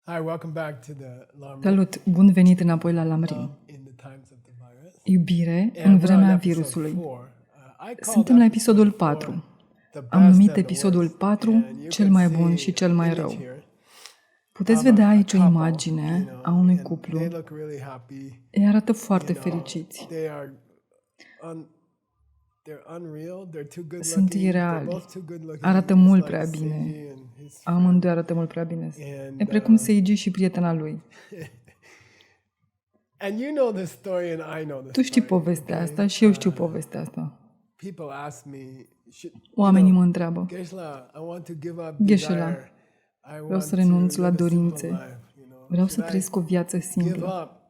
Hi, welcome back to the Lamrim. Salut! Bun venit înapoi la Lamrim. In the times of the virus. Iubire în And we're on vremea episode virusului. 4. I called Suntem la episode episodul 4 4. the Am best numit and the episodul worst. 4 And you cel can mai see bun și cel mai an rău. image here Puteți of vedea a aici o couple, imagine a unui and cuplu. they look really happy. Ei arată foarte You know, fericiți. they're unreal. They're too good Sunt looking. They're ireali. both too good looking. Arată He's mult like prea bine. Seiji and his friend. Amândoi arată mult prea bine. And, E precum Seiji și prietena lui. And you know the story and I know the Tu știi story. povestea asta și eu știu povestea asta. People ask me, Oamenii mă întreabă, Geshe-la, I want to give up Geshe-la, desire. I vreau want să renunț to la live a simple dorințe. life, you know. vreau să Should I trăiesc o viață give simplă. up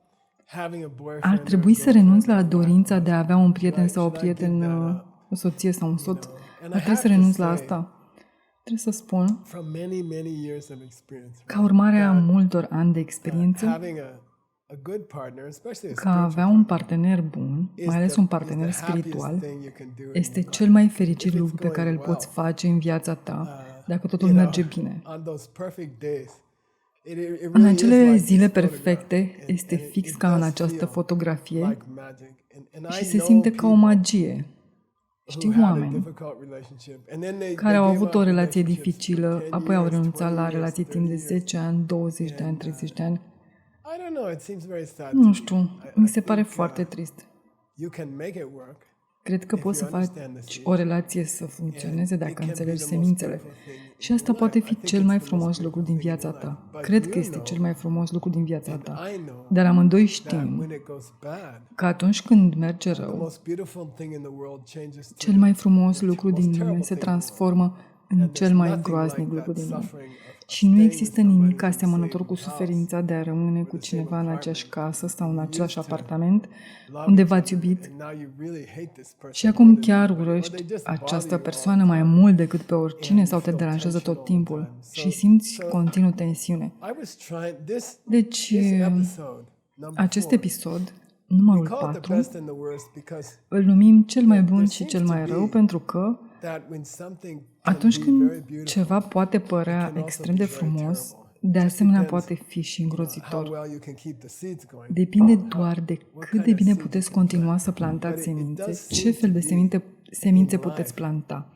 having a boyfriend Ar or trebui a să renunț la girlfriend? dorința de a avea un prieten sau o Should I give prietenă, that up? o soție sau un soț. And I Ar trebui have să to renunț la say, asta. Trebuie să spun, from many years of experience, ca urmare a multor ani de experiență, having a good partner, especially a că a avea un partener bun, mai ales un partener spiritual, este cel mai fericit lucru pe care îl poți face în viața ta, dacă totul merge bine. În acele zile perfecte, este fix ca în această fotografie și se simte ca o magie. Știi oameni care au avut o relație dificilă, apoi au renunțat la relații timp de 10 ani, 20 de ani, 30 de ani. Nu știu, mi se pare foarte trist. Cred că poți să faci o relație să funcționeze dacă înțelegi semințele. Și asta poate fi cel mai frumos lucru din viața ta. Cred că este cel mai frumos lucru din viața ta. Dar amândoi știm că atunci când merge rău, cel mai frumos lucru din lume se transformă în cel mai groaznic lucru din lume. Și nu există nimic asemănător cu suferința de a rămâne cu cineva în aceeași casă sau în același apartament unde v-ați iubit și acum chiar urăști această persoană mai mult decât pe oricine sau te deranjează tot timpul și simți continuu tensiune. Deci, acest episod, numărul 4, îl numim cel mai bun și cel mai rău pentru că atunci când ceva poate părea extrem de frumos, de asemenea poate fi și îngrozitor. Depinde doar de cât de bine puteți continua să plantați semințe, ce fel de semințe puteți planta.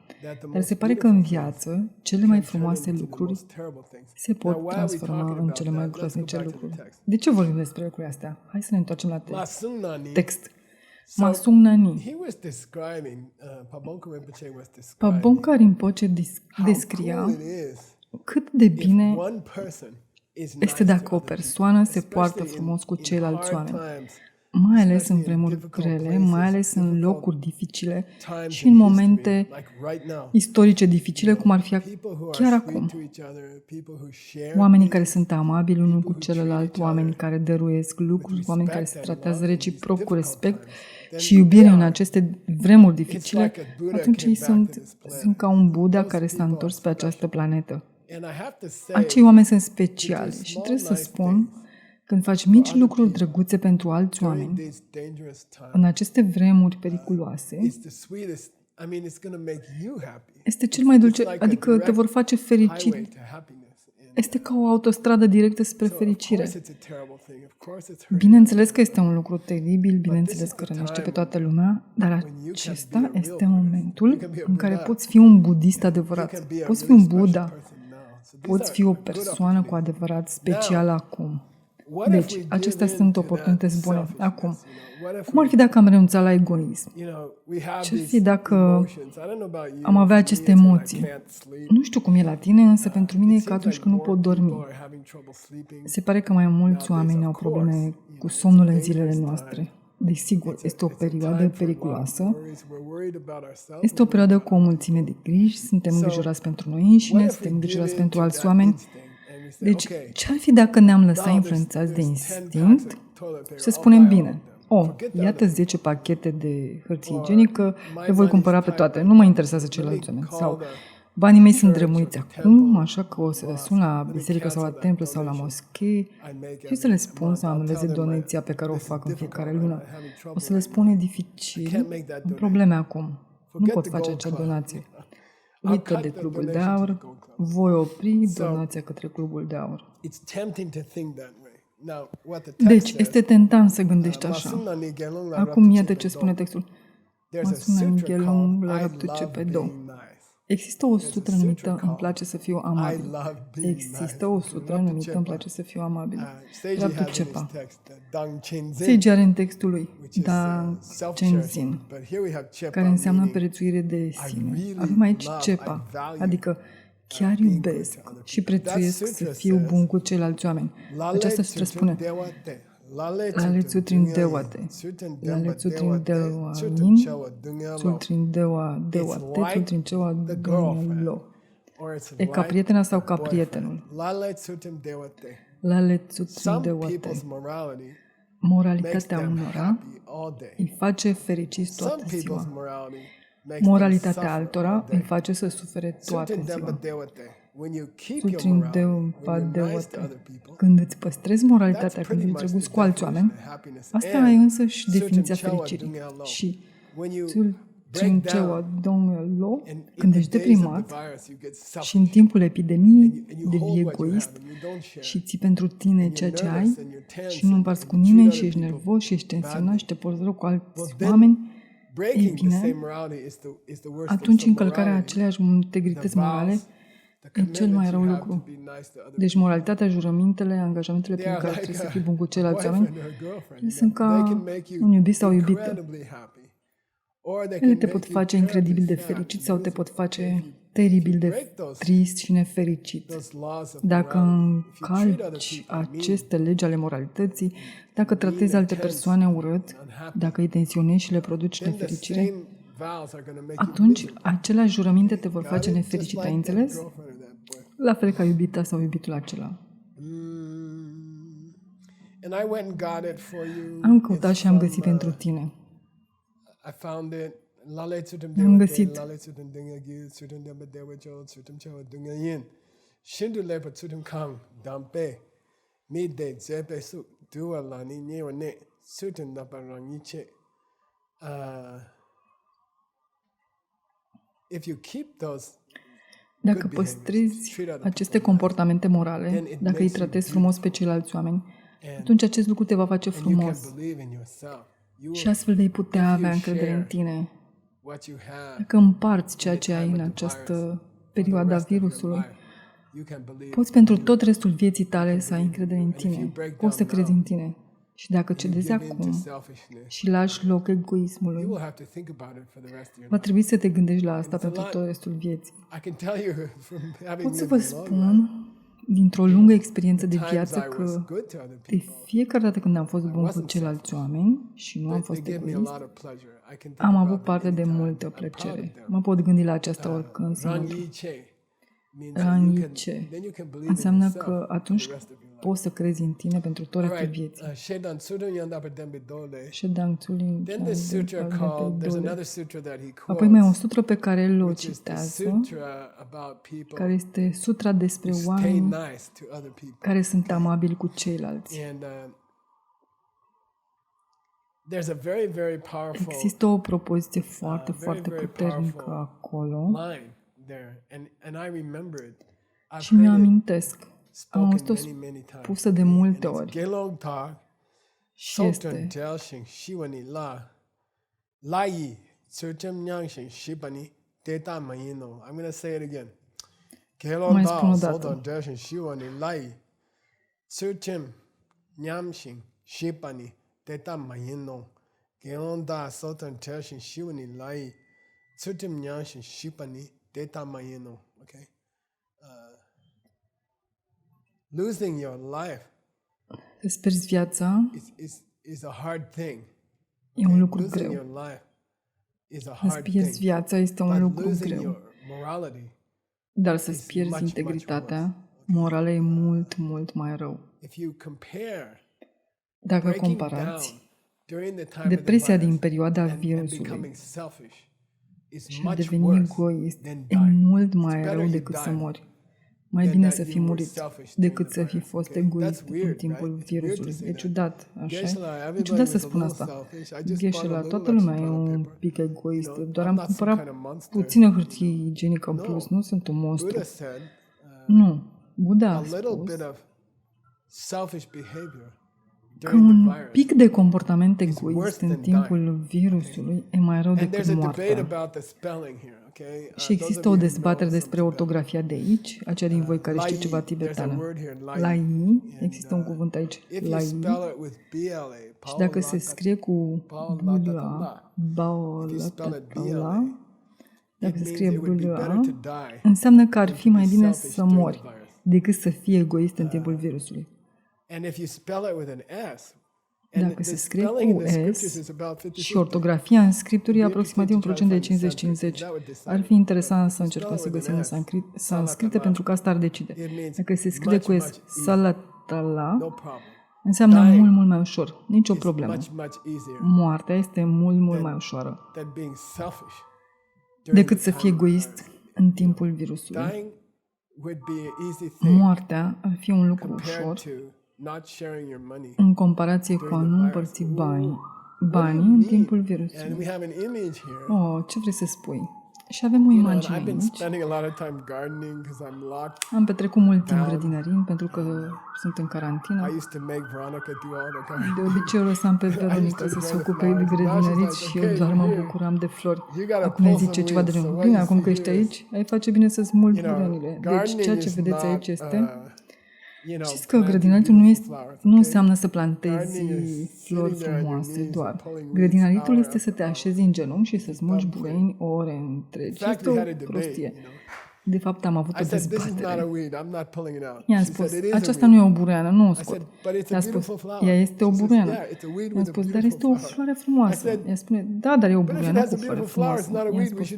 Dar se pare că în viață, cele mai frumoase lucruri se pot transforma în cele mai groaznice lucruri. De ce vorbim despre lucrurile astea? Hai să ne întoarcem la text. Masung Nani. Pabonka Rinpoche descria cât de bine este dacă o persoană se poartă frumos cu ceilalți oameni, mai ales în vremuri grele, mai ales în locuri dificile și în momente istorice dificile, cum ar fi chiar acum. Oamenii care sunt amabili unul cu celălalt, oamenii care dăruiesc lucruri, oamenii care se tratează reciproc cu respect și iubire în aceste vremuri dificile, atunci ei sunt ca un Buddha care s-a întors pe această planetă. Acei oameni sunt speciali și trebuie să spun, când faci mici lucruri drăguțe pentru alți oameni, în aceste vremuri periculoase, este cel mai dulce, adică te vor face fericit. Este ca o autostradă directă spre fericire. Bineînțeles că este un lucru teribil, bineînțeles că rănește pe toată lumea, dar acesta este momentul în care poți fi un budist adevărat. Poți fi un Buddha. Poți fi o persoană cu adevărat specială acum. Deci, acestea sunt oportunități bune. Acum, cum ar fi dacă am renunțat la egoism? Ce ar fi dacă am avea aceste emoții? Nu știu cum e la tine, însă pentru mine e că atunci când nu pot dormi. Se pare că mai mulți oameni au probleme cu somnul în zilele noastre. Desigur, este o perioadă periculoasă. Este o perioadă cu o mulțime de griji, suntem îngrijorați pentru noi înșine, suntem îngrijorați pentru alți oameni. Deci, ce-ar fi dacă ne-am lăsat influențați de instinct și să spunem bine, iată 10 pachete de hârtie igienică, le voi cumpăra pe toate, nu mă interesează ceilalți oameni. Sau, banii mei sunt drămuiți acum, așa că o să sun la biserică sau la templu sau la moschee și să le spun să anuleze donația pe care o fac în fiecare lună. O să le spun, e dificil, am probleme acum, nu pot face acea donație. uită de Clubul de Aur, voi opri donația către Clubul de Aur. Deci, este tentant să gândești așa. Acum, iată ce spune textul. Masuna Nighelung la Raptuce pe Do. Există o sutră numită Îmi place să fiu amabil. Există o sutră numită Îmi place să fiu amabil. Raptucepa. Sage are în textul lui Dang Chenzin, care înseamnă prețuire de sine. Avem aici cepa, adică chiar iubesc și prețuiesc să fiu bun cu ceilalți oameni. Aceasta sutră spune Lale Tsutrin Dewate, Lale Tsutrin Dewa Nin, Tsutrin Dewa Dewate, Tsutrin Cewa Lo. E ca prietena sau ca prietenul? Lale Tsutrin Dewate. Moralitatea unora îi face fericiți toată ziua. Moralitatea altora îi face să sufere toată ziua. Când îți păstrezi moralitatea, când ești drăguț cu alți oameni, asta e însă și definiția fericirii. Și când ești deprimat și în timpul epidemiei devii egoist și ții pentru tine ceea ce ai și nu împarți cu nimeni și ești nervos și ești tensionat și te porți rău cu alți oameni, ei bine, atunci încălcarea aceleași integrități morale e cel mai rău lucru. Deci moralitatea, jurămintele, angajamentele prin care trebuie să fii bun cu ceilalți oameni sunt ca un iubit sau o iubită. Ele te pot face incredibil de fericit sau te pot face teribil de trist și nefericit. Dacă încalci aceste legi ale moralității, dacă tratezi alte persoane urât, dacă îi tensionezi și le produci nefericire, atunci aceleași jurăminte te vor face nefericit, ai înțeles? La fel ca iubita sau iubitul acela. Am căutat și am găsit pentru tine. Am găsit. Dacă păstrezi aceste comportamente morale, dacă îi tratezi frumos pe ceilalți oameni, atunci acest lucru te va face frumos. Și astfel vei putea avea încredere în tine. Dacă împarți ceea ce ai în această perioadă a virusului, poți pentru tot restul vieții tale să ai încredere în tine. Poți să crezi în tine. Și dacă cedezi acum și lași loc egoismului, va trebui să te gândești la asta pentru tot restul vieții. Pot să vă spun, dintr-o lungă experiență de viață, că de fiecare dată când am fost bun cu ceilalți oameni și nu am fost egoist, am avut parte de multă plăcere. Mă pot gândi la aceasta oricând se întâmplă. Rangice înseamnă că atunci poți să crezi în tine pentru tot restul vieții. Apoi mai e o sutră pe care el o citează, care este sutra despre oameni care sunt amabili cu ceilalți. Există o propoziție foarte, foarte puternică acolo și mi-o amintesc. Am auzit-o spusă de multe ori. Și este: mai spun o dată. Okay? Losing your life Îți pierzi viața is a hard thing. E un lucru Losing greu. your life is a Îți hard pierzi thing. viața este un But lucru losing greu. your morality, Dar să-ți pierzi integritatea morală e mult, mult mai rău. if you compare Dacă breaking comparați down during the time of the depresia virus din perioada and virusului becoming selfish is și a much deveni worse egoist, than e dying. mult It's mai better rău you decât să die. mori. Mai bine să fii murit decât să fi fost egoist în timpul virusului. E ciudat, așa? E ciudat să spun asta. Geshe-la, toată lumea e un pic egoistă. Doar am cumpărat puțină hârtie igienică în plus. Nu sunt un monstru. Nu. Buddha a spus că un pic de comportament egoist în timpul virusului e mai rău decât moartea. Și există o dezbatere despre ortografia de aici, aceea din voi care știu ceva tibetană. La I, există un cuvânt aici, la I, și dacă se scrie cu bula, dacă se scrie bula, înseamnă că ar fi mai bine să mori decât să fii egoist în timpul virusului. Dacă se scrie cu S și ortografia în scripturi e aproximativ un procent de 50-50. Ar fi interesant să încercăm să găsim în sanscrite pentru că asta ar decide. Dacă se scrie cu S, salatala, înseamnă mult, mult mai ușor. Nici o problemă. Moartea este mult, mult mai ușoară decât să fii egoist în timpul virusului. Moartea ar fi un lucru ușor în comparație cu a nu împărți banii în timpul virusului. Oh, ce vrei să spui? Și avem o imagine aici. Am petrecut mult timp grădinărind pentru că sunt în carantină. De obicei o lăsam pe Veronica să se ocupe de grădinărit și eu doar mă bucuram de flori. Acum îi zice ceva de genul: bine, acum că ești aici, ai face bine să smulgi burenile. Deci ceea ce vedeți aici este... Știți că grădinaritul nu înseamnă să plantezi flori frumoase doar. Grădinaritul este să te așezi în genunchi și să smulgi bureni ore întregi. Este o prostie. De fapt, am avut o dezbatere. I-am spus, aceasta nu e o bureană, nu o scot. I-a spus, ea este o bureană. I-am spus, dar este o floare frumoasă. Ea spune, da, dar e o bureană cu floare frumoasă. I-am spus,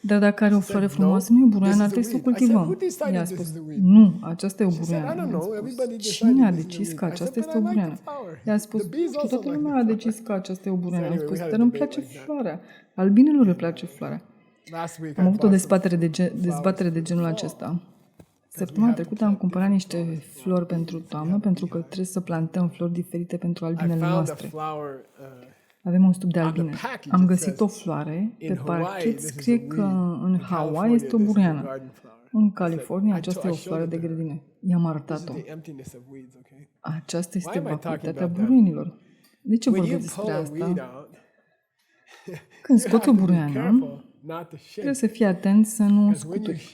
dar dacă are o floare frumoasă, nu e bureană, ar trebui să o cultivăm. I-a spus, nu, aceasta e o bureană. Cine a decis că aceasta este o bureană? I-a spus, și toată lumea a decis că aceasta e o bureană. I-am spus, dar îmi place floarea. Albinelor le place floarea. Am avut o dezbatere de genul acesta. Săptămâna trecută am cumpărat niște flori pentru toamnă, pentru că trebuie să plantăm flori diferite pentru albinele noastre. Avem un stup de albine. Am găsit o floare, pe parchet scrie că în Hawaii este o bureană. În California aceasta e o floare de grădină. I-am arătat-o. Aceasta este vacuitatea burenilor. De ce vorbesc despre asta? Când scoți o bureană, trebuie să fii atent să nu o scuturi.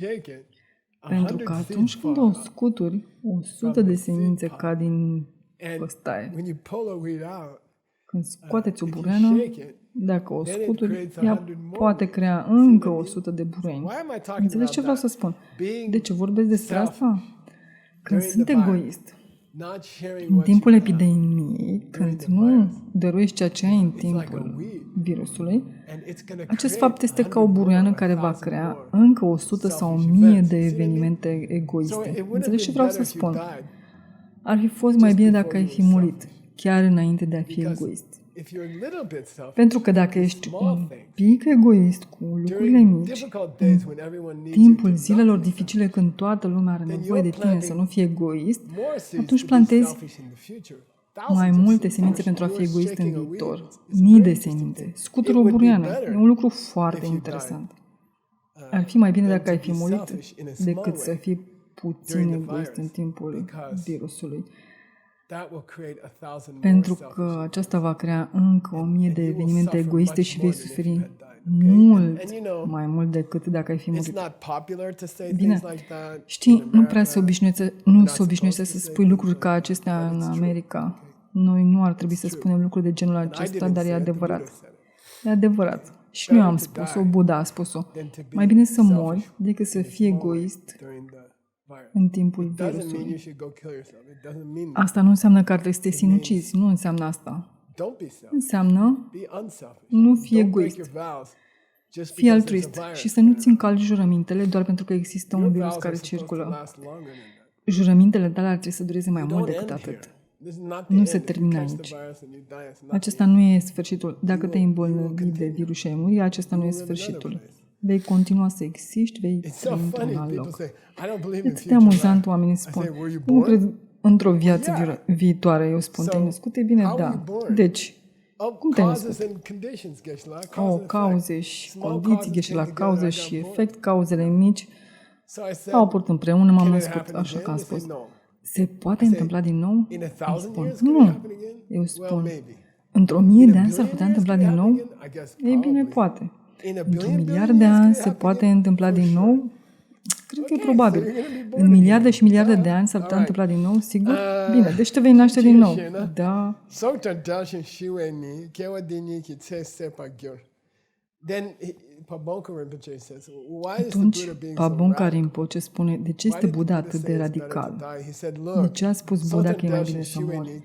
Pentru că atunci când o scuturi, 100 de semințe cad din păstaie. Când scoateți o bureană, dacă o scuturi, ea poate crea încă 100 de bureni. Înțelegi ce vreau să spun? De ce vorbesc despre asta? Când sunt egoist, în timpul epidemiei, când nu dăruiești ceea ce ai în timpul virusului, acest fapt este ca o bureană care va crea încă 100 sau 1000 de evenimente egoiste. Înțelegi ce vreau să spun? Ar fi fost mai bine dacă ai fi murit, chiar înainte de a fi egoist. Pentru că dacă ești un pic egoist cu lucrurile mici, în timpul zilelor dificile când toată lumea are nevoie de tine să nu fii egoist, atunci plantezi mai multe semințe pentru a fi egoist în viitor. Mii de semințe. Scuturi o bureană. E un lucru foarte interesant. Ar fi mai bine dacă ai fi murit decât să fii puțin egoist în timpul virusului. Pentru că aceasta va crea încă 1000 de evenimente egoiste și vei suferi mult mai mult decât dacă ai fi murit. Bine, știi, nu prea se obișnuiește să spui lucruri ca acestea în America. Noi nu ar trebui să spunem lucruri de genul acesta, dar e adevărat. E adevărat. Și eu am spus-o, Buddha a spus-o. Mai bine să mori decât să fii egoist în timpul virusului. Asta nu înseamnă că ar trebui să te sinucizi. Nu înseamnă asta. Înseamnă nu fi egoist. Fii altruist și să nu-ți încalci jurămintele doar pentru că există un virus care circulă. Jurămintele tale ar trebui să dureze mai mult decât atât. Nu se termină aici. Acesta nu e sfârșitul. Dacă te-ai îmbolnăvit de virus și ai muri, acesta nu e sfârșitul. vei continua să existi, vei It's so trăi funny. într-un alt People loc. say, I don't believe in Este future amuzant, life. oamenii I spun, say, were you nu born? cred într-o viață Yeah. viitoare. Eu spun, So, te-ai născut? E bine, how were da. you born? Deci, Oh, cum te-ai causes născut? and conditions, Geshe-la. Cause Au and effect. cauze și Small condiții, causes gheși la came together, cauză I și got born. efect, cauzele mici So I said, au apărut împreună, m-am can it născut, happen așa again? că am They say, spus. no. Se poate I say, întâmpla din nou? In Îi 1,000 spun, years, can it nu. happen again? Eu Well, spun, maybe. într-o mie In de a ani s-ar billion putea years, întâmpla can it din happen nou? again? I guess Ei bine, probably. poate. In a Într-un billion miliard de years, ani can it se happen poate again? întâmpla For din sure. nou? Cred că e Okay, probabil. so you're gonna be born În miliarde again. și miliarde Da? de ani s-ar putea Alright. întâmpla din nou, sigur? Bine, deci te vei naște din nou. Da. Then Pabonka Rinpoche says, why is the Atunci, Buddha being so Pabonka radical? Rinpoche spune, de ce Why este did the Buddha Buddha atât say de it's better to radical? die? He said, De look, ce a spus Buddha că e mai bine să mori?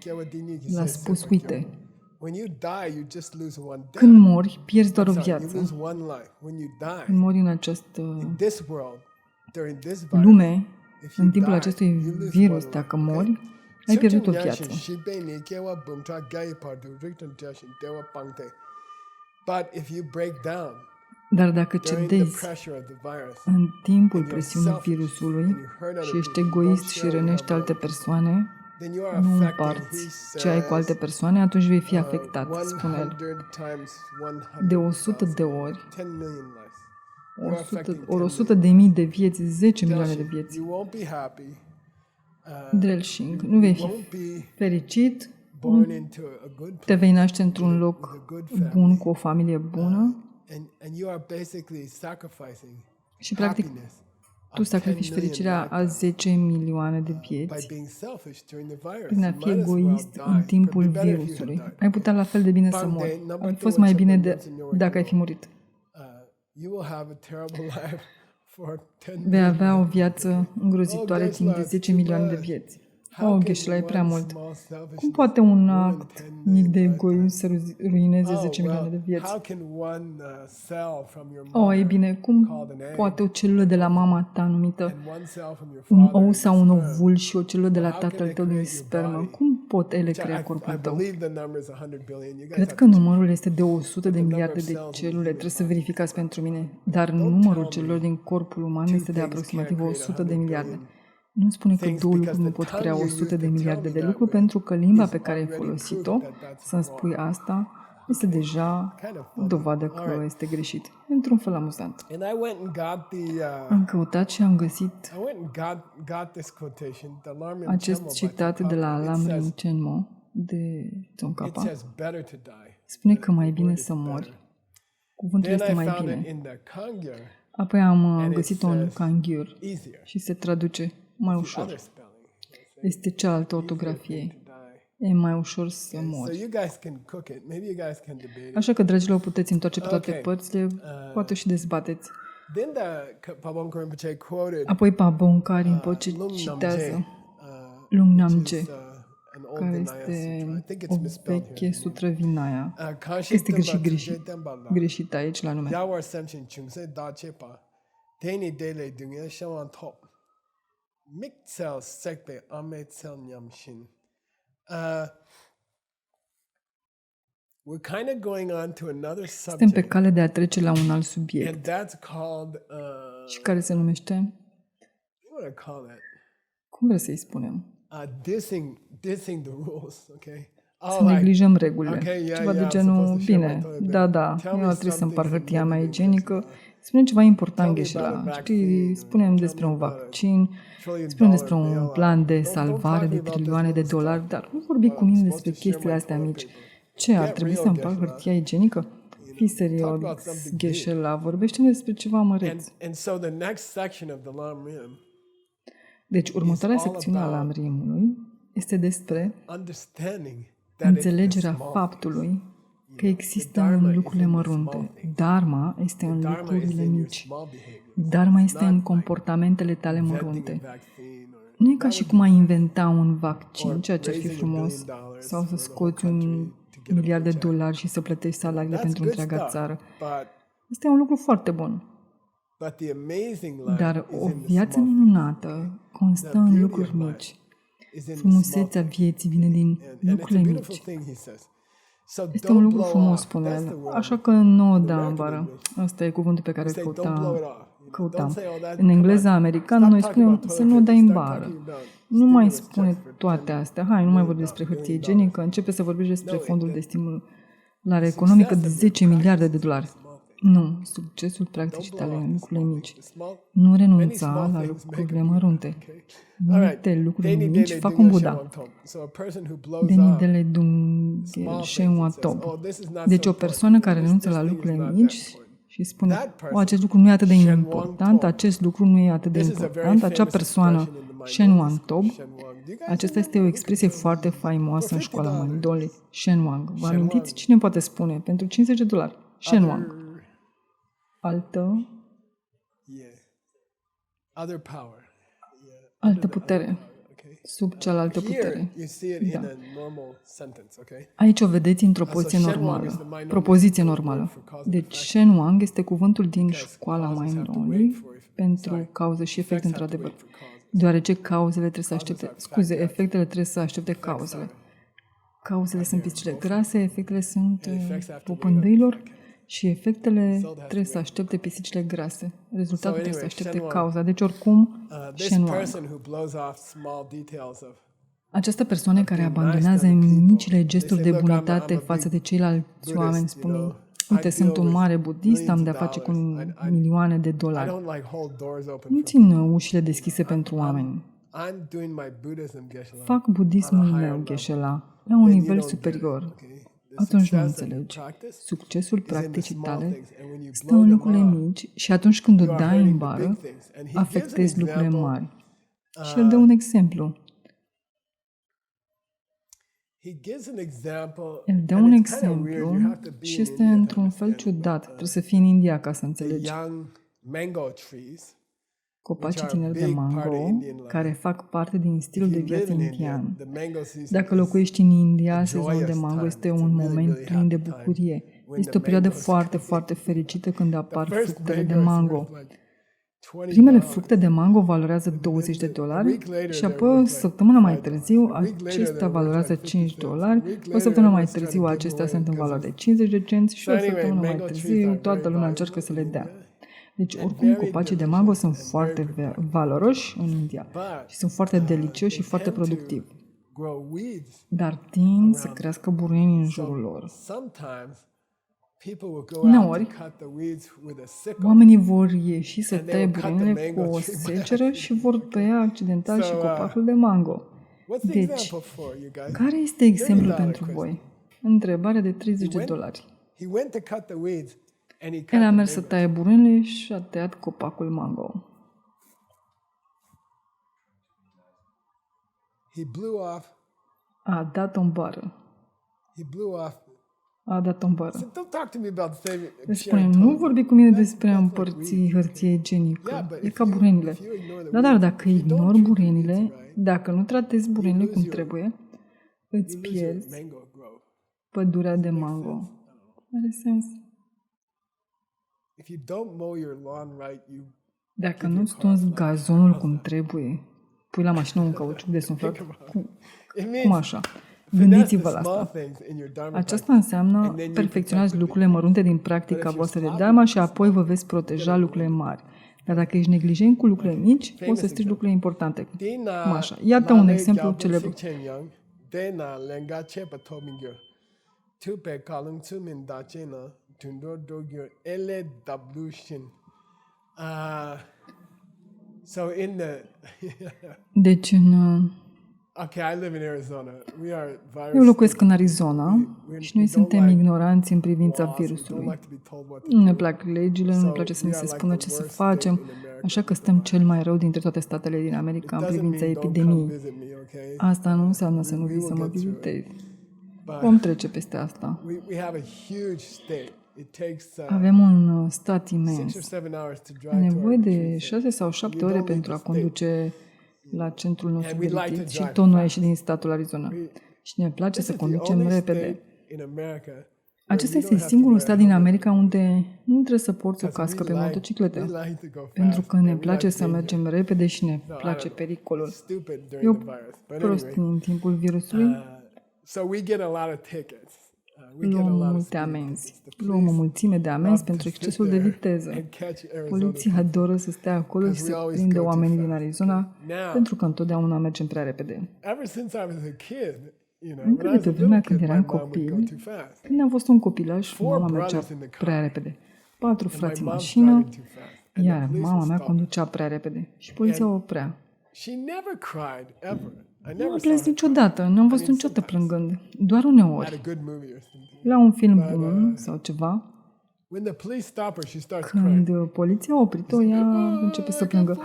L-a spus, uite, when you die, you just lose one death. când mori, pierzi doar o You viață. lose one life. When you Când die, mori în această in this world, during this virus, lume, if you în timpul die, acestui you lose virus, one dacă life, mori, okay? ai pierdut o viață. But if you break down Dar dacă during the cedezi pressure of the virus, în timpul and you're presiunii selfish, virusului and you hurt other și ești people, egoist don't și share rănești whatever, alte persoane, then you are nu affecting, împarți he ce ai cu alte says, persoane, atunci vei fi afectat, 100 spune el. times 100, De 100 de ori, 10 million lives. You're 100, affecting ori 10 100 de mii de vieți, 10 milioane de million. vieți. You won't be happy. Drelshing, nu vei fi Won't be fericit, born into a good te place. vei naște într-un loc with a good family. bun, cu o familie bună And you are basically sacrificing și, practic, happiness tu of 10 sacrifici million fericirea a lifetimes 10 milioane de by vieți being selfish during the virus. prin a You fi might as well egoist die. în timpul Could be better if you virusului. had died. Ai putea la fel de bine să Bangde, mori. number Ar two, fost mai when bine someone de lives in your dacă ai fi world, murit. you will have a terrible life for 10 Vei million. avea o viață îngrozitoare timp de 10 milioane de vieți. How Geshe-la, e can prea one mult. small selfishness Cum poate un ruin act 10 mic de million egoism să ruineze Oh, 10 milioane de well, vieți? how can one cell from your Oh, e mother bine, cum called an egg poate o celulă de la mama ta numită and one cell from your un father ou sau un sperm? ovul și o celulă de la How can tatăl they tău din create your spermă? body? Cum pot ele Which crea I corpul tău? believe the number is 100 billion. You guys Cred have că to check. numărul este de 100 de the miliarde number de of cells in the celule. human Trebuie să body. verificați pentru mine. Dar Don't numărul tell me celulor din corpul uman two este de things aproximativ can't create 100 de 100 miliarde. billion Nu spune că things două because lucruri nu the pot tongue crea you 100 use de to miliarde tell de me lucruri, that pentru că limba is pe care ai already folosit-o proof that that's să-mi spui wrong. asta este deja Kind of o funny. dovadă că Alright. este greșit. Într-un fel amuzant. And I went and got the Am căutat și am găsit I went and got this quotation, the Lamrim acest Chenmo by citat de la Tsongkhapa. Lamrim Chenmo de It Tsongkhapa. says better to die. Spune că mai The bine word is să mori. better. Cuvântul Then este I mai found it bine. in the Kangyur, Apoi am and it găsit-o în says Kangyur easier. și se traduce mai The ușor. other spelling. Este cealaltă Easier ortografie. thing to die. E mai ușor să So mori. you guys can cook it. Maybe you guys can debate it. Așa că, dragilor, puteți întoarce pe toate Ok. părțile, poate și dezbateți. Then the Pabonka Rinpoche quoted Apoi Pabonka Rinpoche Lung citează Namje, Lung which Namje, is, an old care Vinaya este sutra. I think o it's misspelled veche here. sutră Vinaya. Kanshi Este Tumba greșit Tuje Tembala. greșit aici la nume. Yawar Semchin Chungse Da Chepa. Teni Dele Dunga Shawan Top. Miktsel Sekbe Amet Sel Nyamshin. We're kind of going on to another Suntem pe subject, cale de a trece la un alt and subiect that's called și care se numește, what do I call that? cum vrei să-i spunem? Dissing the rules, okay? Să neglijăm regulile. Okay, yeah, Ceva de yeah, I'm genul, supposed to share my bine, toilet da, paper. da, Tell eu me ar trebui să împart something hârtia mea significant, igienică. Geshe-la. Spune ceva important, Tell me Geshe-la. about a Știi, vaccine, spunem or despre tell un me about a vaccin, $1 spunem despre un bailout. plan de Don't salvare talk de about trilioane de this little dolari, stuff. dar nu vorbi cu I'm mine supposed despre to share chestiile my astea toilet mici. paper. Ce, ar Get trebui real, să împart Geshe-la. hârtia igienică? Fii serios, talk about something big. Geshe-la, vorbește despre ceva măreț. And so the next section of the Lam-Rim Deci, următoarea all secțiune a about Lamrimului este despre understanding that it's the înțelegerea small faptului că există the dharma în is lucrurile in the small mărunte. things. Dharma este în Dharma is lucrurile in your mici. small behavior. Dharma este not în like comportamentele tale Inventing mărunte. a vaccine or Nu e ca și cum ai inventa un vaccin, or ceea ce ar fi raising $1 frumos, billion sau să for the scoți whole un country to get a miliard de paycheck. dolari și să plătești salariile That's pentru good întreaga stuff, țară. but Este un lucru foarte bun. the amazing life Dar is o in the viață small minunată constă The în beauty lucruri of life mici. is in the small Frumusețea things. vieții vine din And it's a lucrurile beautiful mici. thing, he says. Este un lucru frumos, spune el. Așa că nu o da în bară. Ăsta e cuvântul pe care îl căutam. În engleza americană noi spunem să nu o dai în bară. Nu mai spune toate astea. Hai, nu mai vorbi despre hârtie igienică. Începe să vorbești despre fondul de stimulare economică de 10 miliarde de dolari. Nu, succesul practicii tale în lucrurile mici. Nu renunța la lucrurile mărunte. Multe lucruri mici fac un Buddha. Denidele Dunghe Shenhua Top. Deci o persoană care renunță la lucrurile mici și spune, acest lucru nu e atât de important, acest lucru nu e atât de important, acea persoană Shenhua Top, acesta este o expresie foarte faimoasă în școala Manidoli, Shenwang. Vă amintiți? Cine poate spune? Pentru $50. Shenwang. Altă putere. Sub cealaltă putere. Da. Aici o vedeți într-o propoziție normală. Deci Shenwang este cuvântul din școala Mindoli pentru cauză și efect într-adevăr. Deoarece cauzele trebuie să aștepte, efectele trebuie să aștepte cauzele. Cauzele sunt pisicile grase, efectele sunt popândâilor și efectele trebuie să aștepte pisicile grase. Rezultatul trebuie să aștepte cauza. Deci oricum, Shenwang. Această persoană care abandonează micile gesturi de bunătate față de ceilalți oameni spune, uite, sunt un mare budist, am de-a face cu milioane de dolari. Nu țin ușile deschise pentru oameni. Fac budismul meu, Geshe-la, la un nivel superior. Atunci nu înțelegi. Succesul practicii tale stă în lucrurile mici și atunci când o dai în bară, afectezi lucrurile mari. Și el dă un exemplu. El dă un exemplu și este într-un fel ciudat. Trebuie să fii în India ca să înțelegi. Copacii tineri de mango, care fac parte din stilul de viață indian. Dacă locuiești în India, sezonul de mango este un moment plin de bucurie. Este o perioadă foarte, foarte fericită când apar fructele de mango. Primele fructe de mango valorează $20 și apoi o săptămână mai târziu acestea valorează $5. O săptămână mai târziu acestea sunt în valoare de 50 de cenți și o săptămână mai târziu toată lumea încearcă să le dea. Deci, oricum, copacii de mango sunt foarte valoroși în India și sunt foarte delicioși și foarte productivi. Dar tind să crească buruieni în jurul lor. Uneori, oamenii vor ieși să taie buruienile cu o seceră și vor tăia accidental și copacul de mango. Deci, care este exemplul pentru voi? Întrebare de $30. El a mers să taie buruienile și a tăiat copacul mango. A dat-o în bară. A dat-o în bară. Deci spune, nu vorbi cu mine despre a împărți hârtie igienică. E ca buruienile. Dar dacă ignori buruienile, dacă nu tratezi buruienile cum trebuie, îți pierzi pădurea de mango. Are sens. Dacă nu-ți tunzi gazonul cum trebuie, pui la mașină un cauciuc desumflat, cum așa? Gândiți-vă la asta. Aceasta înseamnă perfecționați lucrurile mărunte din practica voastră de dharma și apoi vă veți proteja lucrurile mari. Dar dacă ești neglijent cu lucrurile mici, o să strici lucrurile importante. Cum așa? Iată un exemplu celebru. Deci eu locuiesc în Arizona și noi suntem ignoranți în privința virusului. Nu ne plac legile, nu ne place să ne se spună ce să facem, așa că stăm cel mai rău dintre toate statele din America în privința epidemiei. Asta nu înseamnă să nu vii să mă vizitezi. Vom trece peste asta. Avem un stat imens. E nevoie de 6 sau 7 ore pentru a conduce la centrul nostru de litit și tot noi ieși din statul Arizona. Și ne place să conducem repede. Acesta este singurul stat din America unde nu trebuie să porți o cască pe motocicletă, pentru că ne place să mergem repede și ne place pericolul. Eu prost în timpul virusului. luăm multe amenzi. Luăm o mulțime de amenzi pentru excesul de viteză. Poliția adoră să stea acolo și să prindă oamenii din Arizona pentru că întotdeauna mergem prea repede. Încă de vremea când eram copil, când am fost un copilaj, mama mergea prea repede. 4 frați în mașină, iar mama mea conducea prea repede și poliția o oprea. Nu am plâns niciodată, nu am văzut niciodată plângând, doar uneori. La un film bun sau ceva, când poliția a oprit-o, ea începe să plângă.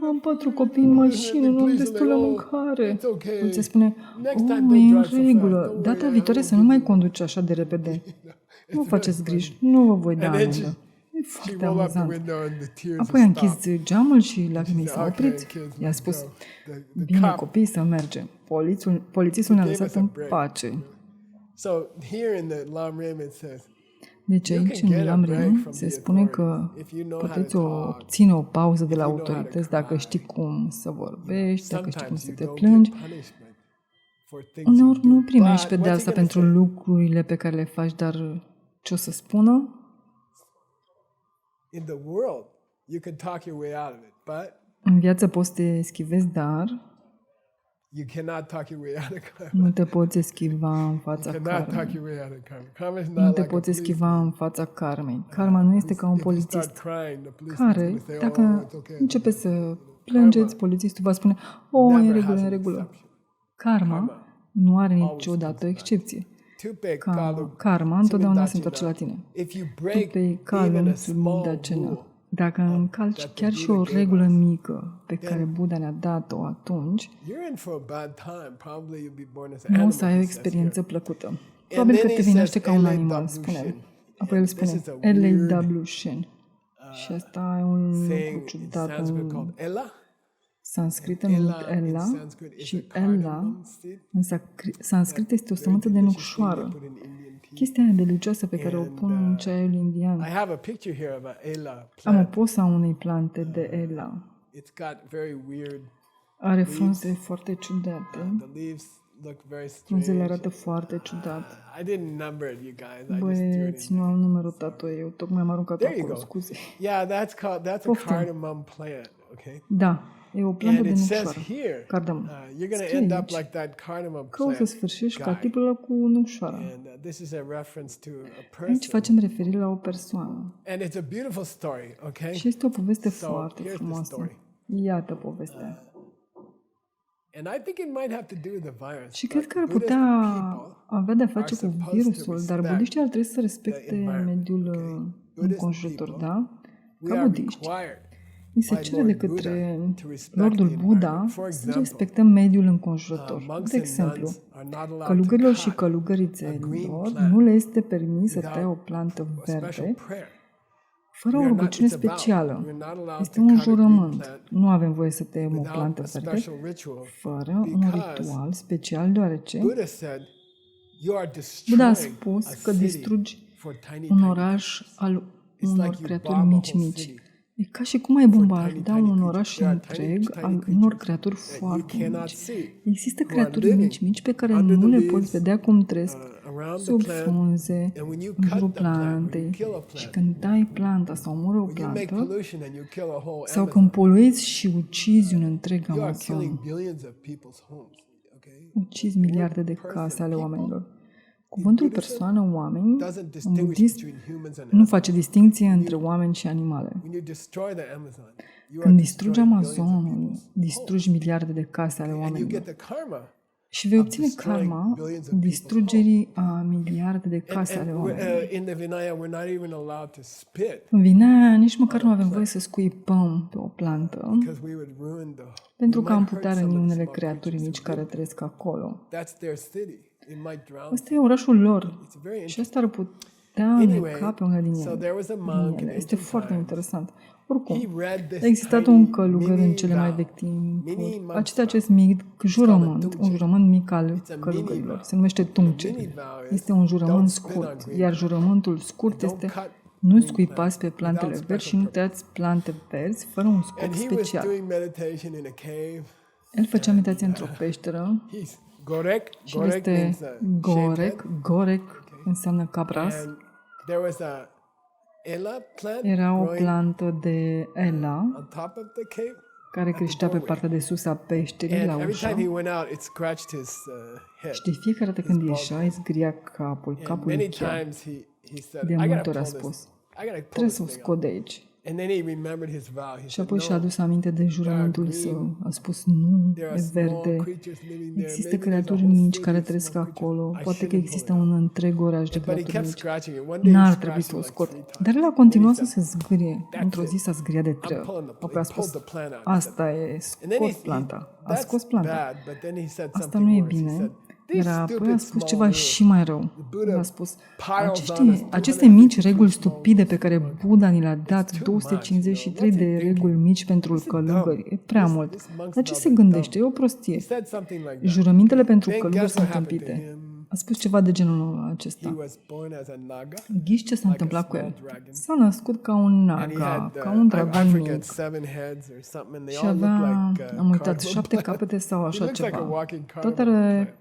Am 4 copii în mașină, nu am destulă mâncare. Poliția spune, e în regulă, data viitoare să nu mai conduci așa de repede. Nu faceți griji, nu vă voi da amendă. E foarte amuzant. Apoi a închis geamul și lacrimii s-au oprit. I-a spus, bine copii, să mergem. Polițistul ne-a lăsat în pace. Deci aici, în Lamrim, se spune că puteți obține o pauză de la autorități dacă știi cum să vorbești, dacă știi cum să te plângi. Uneori nu primești pedeapsa pentru lucrurile pe care le faci, dar ce o să spună? În viață poți să te eschivezi, dar nu te poți eschiva în fața karmei. Nu te poți eschiva în fața karmei. Karma nu este ca un polițist care, dacă începe să plângeți, polițistul va spune, e în regulă, e în regulă. Karma nu are niciodată excepție. Karma întotdeauna se întoarce la tine. Tu pe calul Sudacena. Dacă încalci chiar și o regulă mică pe care Buddha ne-a dat-o atunci, nu o să ai o experiență plăcută. Probabil că te vei naște ca un animal, spune. Apoi el spune L-A-W Shen. Și asta e un lucru ciudat. În sanscrit numit Ella și Ella în sanscrit este o sămânță de nucșoară. Chestia aia delicioasă pe care o pun în ceaiul indian. Am o poză a unei plante de Ella. Are frunze foarte ciudate. Frunzele arată foarte ciudat. Băieți, nu am numerotat-o eu. Tocmai am aruncat acolo, scuze. Da. E o plantă de nucșoară, cardamom. Scrie aici că o să sfârșești ca tipul ăla cu nucșoara. Aici facem referire la o persoană. Și este o poveste foarte frumoasă. Iată povestea. Și cred că ar putea avea de-a face cu virusul, dar budiștii ar trebui să respecte mediul înconjurător, da? Ca budiști. Ni se cere de către Lordul Buddha să respectăm mediul înconjurător. De exemplu, călugărilor și călugărițelor nu le este permis să taie o plantă verde fără o rugăciune specială. Este un jurământ. Nu avem voie să tăiem o plantă verde fără un ritual special, deoarece Buddha a spus că distrugi un oraș al unor creaturi mici. E ca și cum ai bombarda un oraș întreg al unor creaturi foarte mici. Există creaturi mici pe care nu le poți vedea cum trăiesc sub frunze, în jurul plantei. Și când tai planta sau omoră o plantă, sau când poluezi și ucizi un întreg amazoon, ucizi miliarde de case ale oamenilor. Cuvântul persoană, oameni, în budism, nu face distinție între oameni și animale. Când distrugi Amazonul, distrugi miliarde de case ale oamenilor. Și vei obține karma distrugerii a miliarde de case ale oamenilor. În Vinaya nici măcar nu avem voie să scuipăm pe o plantă, pentru că am putea răni unele creaturi mici care trăiesc acolo. Ăsta e orașul lor și asta ar putea neca pe una din ele. Este foarte interesant. Oricum, a existat un călugăr în cele mai vechi timpuri. A citit acest mic jurământ, un jurământ mic al călugărilor. Se numește Tungce. Este un jurământ scurt, iar jurământul scurt este nu scuipați pe plantele verzi și nu tăiați plante verzi fără un scop special. El făcea meditație într-o peșteră Gorek. Și Gorek este means gorek. Gorek înseamnă capras. And there was a ela plant Era o growing plantă de ela on top of the cave. care creștea pe partea de sus a peșterii And la every ușă. time he went out, it scratched his head. Și de fiecare dată când ieșea, îi zgâria capul, And capul many îi chea. times he said, De I multe gotta ori a pull spus, this. I gotta pull trebuie this să o thing scot out. de aici. And then he remembered his vow. He Și said, apoi și-a no, adus aminte de jurământul său. A spus, nu, there are e small verde. creatures living there. Există Maybe there's a creaturi whole mici city care of trăiesc small acolo. creatures. I Poate că shouldn't pull există it out. un întreg oraș de But he creaturi kept mici. scratching it. One day he N-ar scratched trebui it să o like scot. 3 times. Dar el a continuat să se zgârie. Într-o zi s-a zgâriat de 3 I'm ori. pulling the Apoi a he pulled spus, the plant out. asta e, And then scot planta. A that's scos planta. bad, but then he said Asta something nu e worse. He bine. said, "These Iar apoi a stupid spus small ceva rules." și mai rău. Buddha A spus, piles on us aceste 252 mici reguli small stupide pe care Buddha ni le-a dat, It's too 253 much, de you know. What's he reguli mici pentru This is călugări, dumb. e prea This- mult. this monk's Dar ce not se dumb. gândește? E o He prostie. said something like that. Jurămintele pentru Then călugări guess sunt what happened to tâmpite. him? A spus ceva de genul He acesta. was born as a naga. Ghiși ce s-a întâmplat cu small el? dragon. S-a născut ca un And he naga, had, ca un I dragon forget, mic. 7 heads or something, and they Și all look avea, like am uitat, cardboard 7 plants. capete sau He așa looks like a ceva. walking Toate cardboard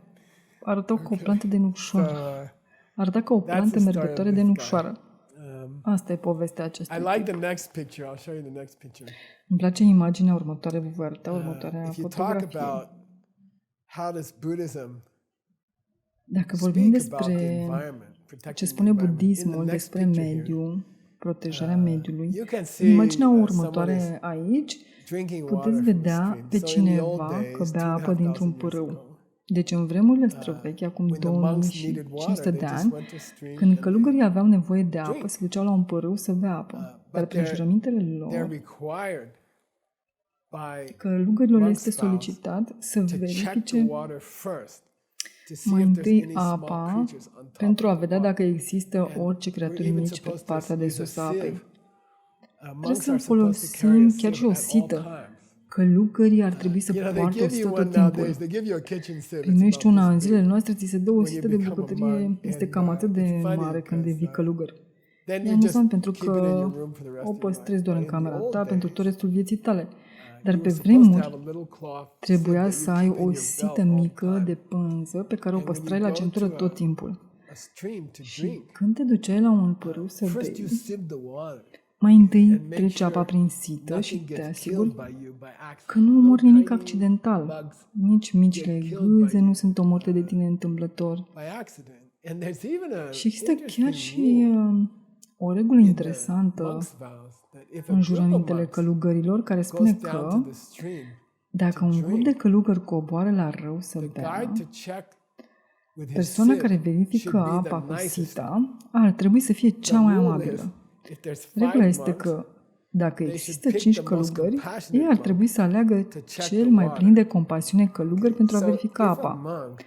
arătau ca o plantă de plant. nucșoară. So, Arăta ca o that's plantă the story mergătoare of de this nucșoară. Asta e povestea I acestui like tip. the next picture. I'll show you the next picture. Îmi place imaginea următoare, vă voi arăta următoarea If you talk fotografie. about how does Buddhism Dacă vorbim speak about the despre environment, ce protecting the spune environment, in budismul the next despre picture here, mediu, protejarea mediului, you can în see imaginea someone is următoare aici, drinking water puteți from the vedea stream. pe So in the old cineva days, că bea apă 2,500 dintr-un years pârâu. ago, Deci în vremurile străvechi, acum when the monks 2500 needed de water, they just ani, went to stream când and călugării aveau nevoie de apă, drink. se duceau la un pârâu să bea apă. Dar prin they're- jurămintele they're lor, required by călugărilor monk este spouse solicitat să to check the verifice water first to see mai if there's întâi any small apa creatures on top pentru a of the vedea water. dacă există And orice we're creaturi even mici pe supposed to partea de use a sus a apei. sieve. Trebuie Monks să are supposed to carry a folosim chiar și sieve o at all sită. times. Călugării ar trebui să You know, they poartă o give sită you one tot nowadays. timpul. They give you a kitchen sieve. It's Primești about una this în big. zilele noastre, ți se dă o When sită you de become a bucătărie, monk, este and, cam atât de it's funny mare când because, devii călugăr. Then E you just amuzant pentru keep it in că your room for the rest o of your păstrezi life. doar în But in the camera old ta pentru days, tot restul vieții tale. Dar you pe were supposed to vremuri have a little cloth sieve trebuia that să you ai keep in o your sită belt all mică the de time. pânză pe care o And when păstrai you la go centură to tot timpul. a stream to Și drink, când te duceai la un pârâu să first you bei, sieve the water mai întâi and make treci apa sure prin sită și nothing te gets asiguri killed by you by accident. că nu No omori nimic tiny accidental. bugs Nici micile get killed gâze by nu sunt omorâte de tine întâmplător. by accident. And there's even a Și există chiar interesting și rule o regulă in the interesantă monks' vows that if a în group of jurămintele monks călugărilor care goes spune down că to the stream, dacă un grup de călugări coboară la râu să the bea, guy to check with his persoana sieve care verifică should be apa the cu nicest. sita ar trebui să fie cea mai The rule amabilă. is, if there's Regula 5 este monks, că dacă should există pick 5 the most călugări, compassionate ei ar monk trebui să aleagă check cel the mai water. plin de compasiune călugări pentru a So verifica if a apa. monk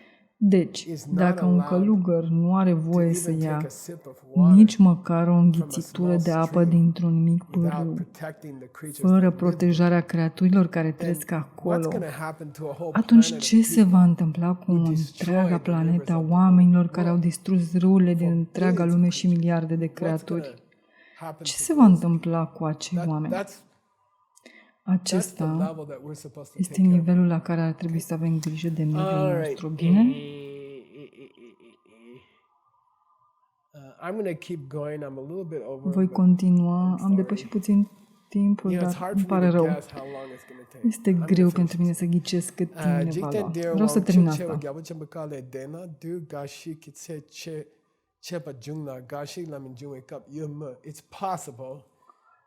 Deci, is not dacă un allowed călugăr nu are to voie să even take ia a sip of water nici măcar o from a înghițitură small de apă stream dintr-un mic without pârâu, protecting the creatures fără that live there, protejarea creaturilor care then trăiesc what's acolo, going to happen to a whole atunci planet ce of se people va întâmpla cu who destroyed întreaga the rivers planetă a of the oamenilor care au world distrus râurile din for întreaga billions of lume și creatures? miliarde de What's creaturi? going to happen Ce to se va those întâmpla cu acei people? oameni? That's the Acesta level that we're supposed to este take care of. nivelul la care ar trebui să avem grijă de mediul All right. nostru. Bine? I'm going to keep going. I'm a little bit over. Voi but continua. Am sorry. depășit puțin timpul, you know, it's dar hard îmi for me pare to rău. guess how long it's going to take. Este I'm gonna greu finish pentru mine this. să ghicesc cât timp ne va Jikten lua. dear Vreau să wang termin chip chewa asta. gyabu chamba kale dena du gashi kitse chepa jungna gashi lamin jung wake up it's possible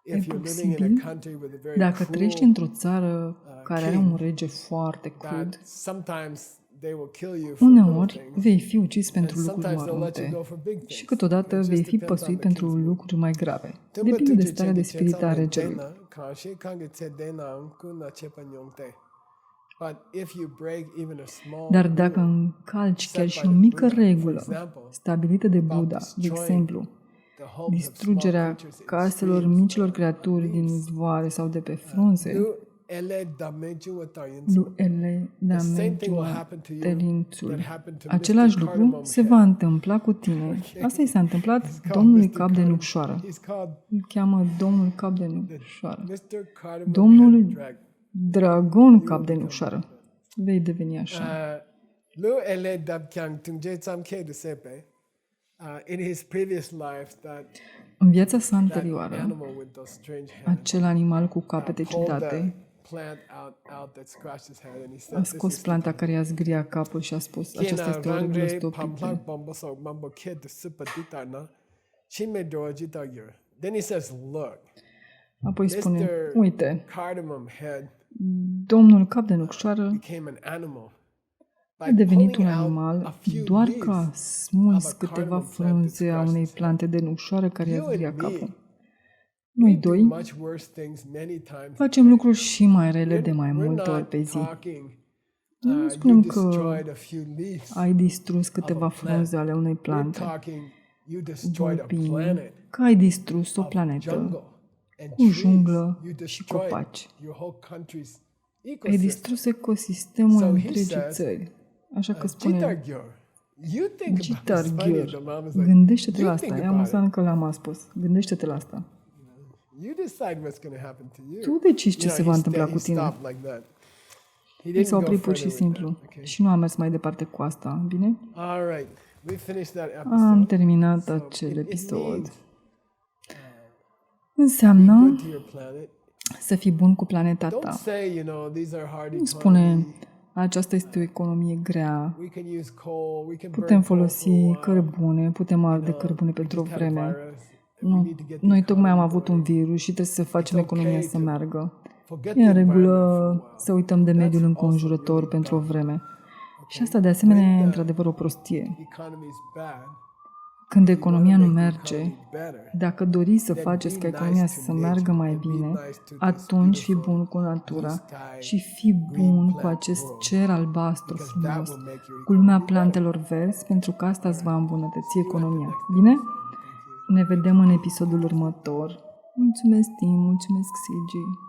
E if you're living in posibil a country with a very dacă trăiești cruel într-o țară care are un rege foarte crud, that sometimes they will kill you for little uneori things vei fi ucis and pentru lucruri sometimes they'll let you mărunte go for big și things. câteodată It vei just fi depends on păsuit the pentru king's lucruri mai grave. Tumba Depinde de tuti starea de chedi spirit a chetsa le regelui. dena, kashi kange tse dena anku na chepa nyongte. But if you break even a small Dar dacă rule, încalci chiar set și by o the mică Buddha, for regulă example, stabilită de about Buddha, de destroying exemplu, the homes of small distrugerea creatures in caselor streams, micilor creaturi din izvoare sau de pe frunze, nu ele dameju watayin. nu ele The same thing will ne-am happen to you telințul. that happened to Același Mr. lucru Cardamom se Head. va întâmpla cu tine. Asta i s-a întâmplat domnului cap de nucșoară. He's called Îl cheamă domnul cap de nucșoară. Mr. Cardamom Domnul Head Dragon. Dragon cap de nucșoară. Vei deveni așa. Lu ele dab kyang tung je tsam ke de sepe. In his previous life, that În viața sa anterioară, animal with those strange hands acel animal cu capete pulled the ciudate plant out that scratched his head, and he a said, "This scos is planta care i-a zgriat capul și a spus, aceasta este oribilă stopire. mambo kid the super dita na. She made doji yer." Then he says, "Look, Apoi spune, uite, cardamom head domnul cap de nucșoară became an animal a devenit un animal doar că a smuls câteva frunze a unei plante de nucșoară care i-a zgriat capul. Noi doi facem lucruri și mai rele de mai multe ori pe zi. Nu spunem că ai distrus câteva frunze ale unei plante. Vorbim că ai distrus o planetă cu junglă și copaci. Ai distrus ecosistemul întregii țări. Așa că spune, Jitargyur, gândește-te la asta. E amuzant că l-am spus. Gândește-te la asta. Tu decizi ce se va întâmpla cu tine. El s-a oprit pur și simplu și nu a mers mai departe cu asta, bine? Am terminat acel episod. Înseamnă să fii bun cu planeta ta. Nu spune, aceasta este o economie grea, putem folosi cărbune, putem arde cărbune pentru o vreme. Nu. Noi tocmai am avut un virus și trebuie să facem economia să meargă. E în regulă să uităm de mediul înconjurător pentru o vreme. Și asta de asemenea e într-adevăr o prostie. Când economia nu merge, dacă doriți să faceți ca economia să meargă mai bine, atunci fii bun cu natura și fii bun cu acest cer albastru frumos, cu lumea plantelor verzi, pentru că asta îți va îmbunătăți economia. Bine? Ne vedem în episodul următor. Mulțumesc, Tim, mulțumesc, Sigi.